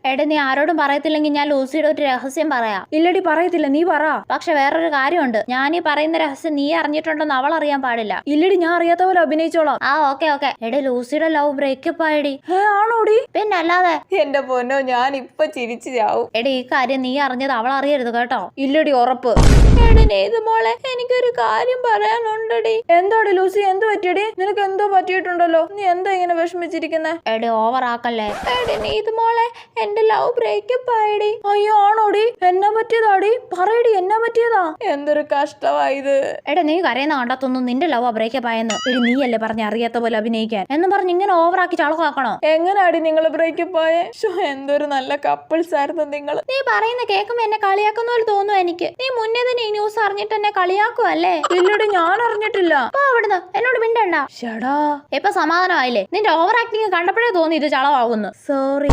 എടാ നീ ആരോടും പറയത്തില്ലെങ്കിൽ ഞാൻ ലൂസിയുടെ ഒരു രഹസ്യം പറയാം. ഇല്ലടി പറയത്തില്ല, നീ പറ. പക്ഷെ വേറൊരു കാര്യമുണ്ട്, ഞാൻ ഈ പറയുന്ന രഹസ്യം നീ അറിഞ്ഞിട്ടുണ്ടെന്ന് അവൾ അറിയാൻ പാടില്ല. ഇല്ലടി, ഞാൻ അറിയാത്ത പോലെ അഭിനയിച്ചോളാം. ആ ഓക്കെ. എടാ ലൂസിയുടെ ലവ് ബ്രേക്കപ്പ് ആയിടി. ആണോടി? പിന്നെ അല്ലാതെ. എന്റെ പൊന്നോ, ഞാൻ ഇപ്പൊ ചിരിച്ചു ചാവും. എടാ ഈ കാര്യം നീ അറിഞ്ഞത് അവൾ അറിയരുത് കേട്ടോ. ഇല്ലടി, ഉറപ്പ്. മോളെ എനിക്കൊരു കാര്യം പറയാനുണ്ടടി. എന്താടി ലൂസി, എന്ത് പറ്റിയടി? നിനക്ക് എന്തോ പറ്റിയിട്ടുണ്ടല്ലോ, നീ എന്താ ഇങ്ങനെ വിഷമിച്ചിരിക്കുന്നേ? എടി ഓവർ ആക്കല്ലേ. ഇത് മോളെ എന്റെ ലവ് ബ്രേക്കപ്പ് ആയിടി. അയ്യോ ആണോടി? എന്നാ പറ്റിയതാടി? പറയടി, എന്നാ പറ്റിയതാ? എന്തൊരു കഷ്ടമായത്. എടാ നീ കരയുന്ന കണ്ടത്തൊന്നും നിന്റെ ലവ് ബ്രേക്കപ്പ് ആയെന്ന്. എടി നീയല്ലേ പറഞ്ഞ അറിയാത്ത പോലെ അഭിനയിക്കാൻ എന്നും പറഞ്ഞ് ഇങ്ങനെ ഓവറാക്കി ചളക്കാക്കണോ? എങ്ങനാടി നിങ്ങൾ ബ്രേക്കപ്പ് ആയേ? എന്തൊരു നല്ല കപ്പിൾസ് ആയിരുന്നു നിങ്ങൾ. നീ പറയുന്ന കേൾക്കുമ്പോ എന്നെ കളിയാക്കുന്ന പോലെ തോന്നുന്നു എനിക്ക്. നീ മുന്നേ തന്നെ ഈ ന്യൂസ് അറിഞ്ഞിട്ട് എന്നെ കളിയാക്കുവല്ലേ? ഇല്ലടി, ഞാൻ അറിഞ്ഞിട്ടില്ല. അവിടുന്ന് എന്നോട് മിണ്ടണ്ട. ഷടാ, ഇപ്പൊ സമാധാനമായില്ലേ? നിന്റെ ഓവർ ആക്ടിങ് കണ്ടപ്പോഴേ തോന്നി ഇത് ചളവാകുന്നു. സോറി.